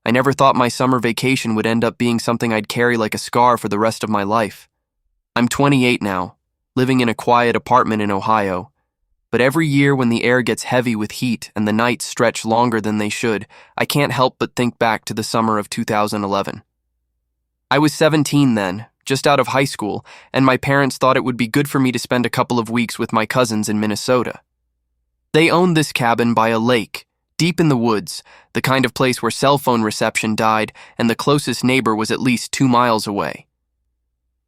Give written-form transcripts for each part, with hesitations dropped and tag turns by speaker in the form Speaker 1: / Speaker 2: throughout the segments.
Speaker 1: I never thought my summer vacation would end up being something I'd carry like a scar for the rest of my life. I'm 28 now, living in a quiet apartment in Ohio. But every year when the air gets heavy with heat and the nights stretch longer than they should, I can't help but think back to the summer of 2011. I was 17 then, just out of high school, and my parents thought it would be good for me to spend a couple of weeks with my cousins in Minnesota. They owned this cabin by a lake, deep in the woods, the kind of place where cell phone reception died and the closest neighbor was at least 2 miles away.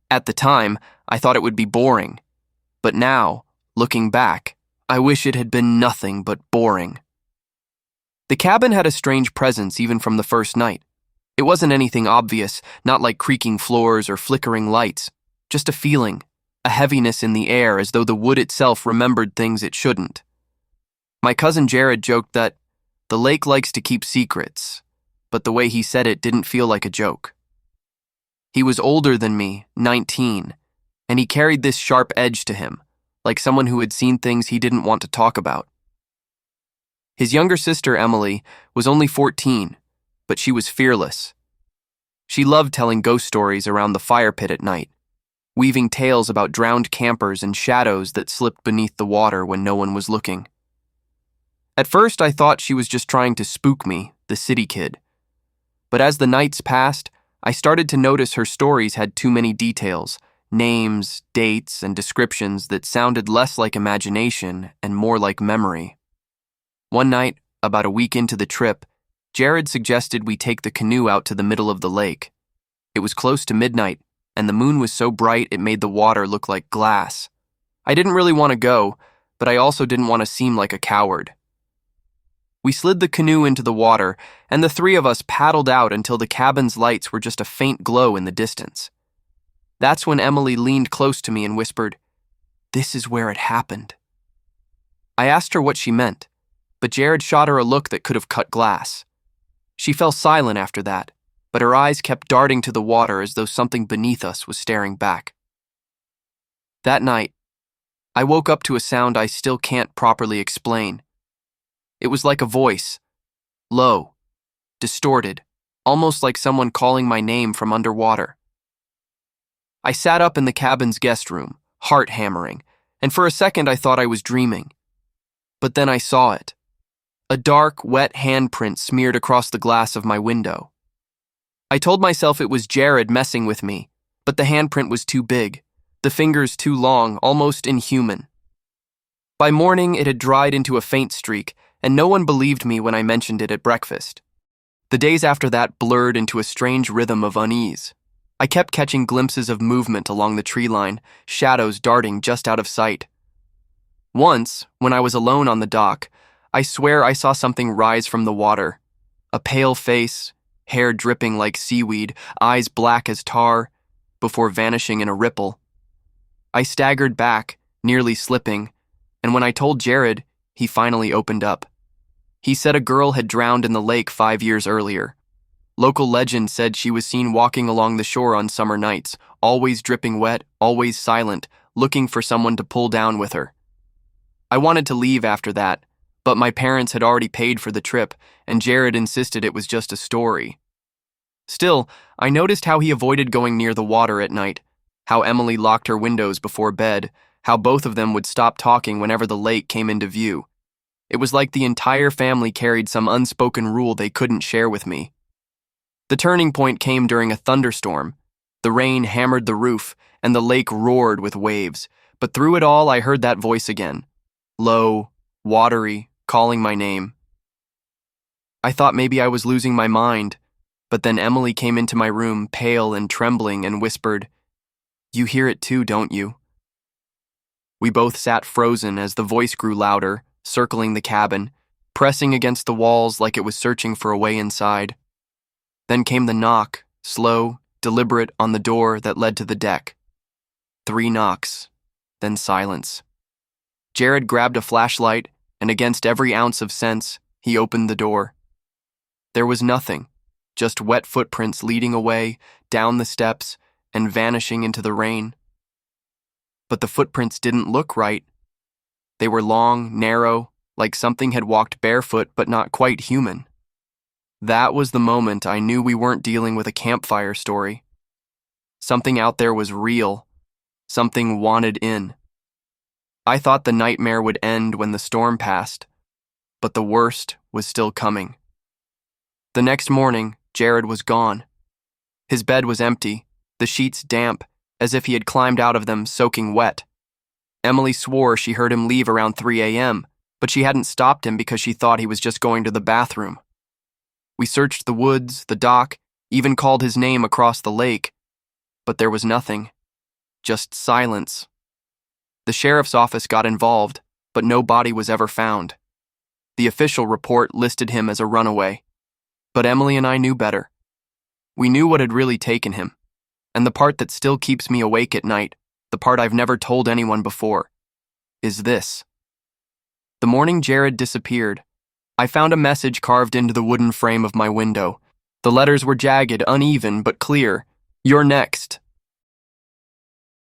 Speaker 1: At the time, I thought it would be boring. But now, looking back, I wish it had been nothing but boring. The cabin had a strange presence even from the first night. It wasn't anything obvious, not like creaking floors or flickering lights, just a feeling, a heaviness in the air as though the wood itself remembered things it shouldn't. My cousin Jared joked that the lake likes to keep secrets, but the way he said it didn't feel like a joke. He was older than me, 19, and he carried this sharp edge to him, like someone who had seen things he didn't want to talk about. His younger sister, Emily, was only 14, but she was fearless. She loved telling ghost stories around the fire pit at night, weaving tales about drowned campers and shadows that slipped beneath the water when no one was looking. At first, I thought she was just trying to spook me, the city kid. But as the nights passed, I started to notice her stories had too many details, names, dates, and descriptions that sounded less like imagination and more like memory. One night, about a week into the trip, Jared suggested we take the canoe out to the middle of the lake. It was close to midnight, and the moon was so bright it made the water look like glass. I didn't really want to go, but I also didn't want to seem like a coward. We slid the canoe into the water, and the three of us paddled out until the cabin's lights were just a faint glow in the distance. That's when Emily leaned close to me and whispered, "This is where it happened." I asked her what she meant, but Jared shot her a look that could have cut glass. She fell silent after that, but her eyes kept darting to the water as though something beneath us was staring back. That night, I woke up to a sound I still can't properly explain. It was like a voice, low, distorted, almost like someone calling my name from underwater. I sat up in the cabin's guest room, heart hammering, and for a second I thought I was dreaming. But then I saw it. A dark, wet handprint smeared across the glass of my window. I told myself it was Jared messing with me, but the handprint was too big, the fingers too long, almost inhuman. By morning, it had dried into a faint streak, and no one believed me when I mentioned it at breakfast. The days after that blurred into a strange rhythm of unease. I kept catching glimpses of movement along the tree line, shadows darting just out of sight. Once, when I was alone on the dock, I swear I saw something rise from the water. A pale face, hair dripping like seaweed, eyes black as tar, before vanishing in a ripple. I staggered back, nearly slipping, and when I told Jared, he finally opened up. He said a girl had drowned in the lake 5 years earlier. Local legend said she was seen walking along the shore on summer nights, always dripping wet, always silent, looking for someone to pull down with her. I wanted to leave after that, but my parents had already paid for the trip, and Jared insisted it was just a story. Still, I noticed how he avoided going near the water at night, how Emily locked her windows before bed, how both of them would stop talking whenever the lake came into view. It was like the entire family carried some unspoken rule they couldn't share with me. The turning point came during a thunderstorm. The rain hammered the roof, and the lake roared with waves, but through it all I heard that voice again, low, watery, calling my name. I thought maybe I was losing my mind, but then Emily came into my room, pale and trembling, and whispered, "You hear it too, don't you?" We both sat frozen as the voice grew louder, circling the cabin, pressing against the walls like it was searching for a way inside. Then came the knock, slow, deliberate, on the door that led to the deck. 3 knocks, then silence. Jared grabbed a flashlight, and against every ounce of sense, he opened the door. There was nothing, just wet footprints leading away, down the steps, and vanishing into the rain. But the footprints didn't look right. They were long, narrow, like something had walked barefoot but not quite human. That was the moment I knew we weren't dealing with a campfire story. Something out there was real. Something wanted in. I thought the nightmare would end when the storm passed, but the worst was still coming. The next morning, Jared was gone. His bed was empty, the sheets damp, as if he had climbed out of them soaking wet. Emily swore she heard him leave around 3 a.m., but she hadn't stopped him because she thought he was just going to the bathroom. We searched the woods, the dock, even called his name across the lake, but there was nothing. Just silence. The sheriff's office got involved, but no body was ever found. The official report listed him as a runaway, but Emily and I knew better. We knew what had really taken him, and the part that still keeps me awake at night, the part I've never told anyone before, is this. The morning Jared disappeared, I found a message carved into the wooden frame of my window. The letters were jagged, uneven, but clear. "You're next.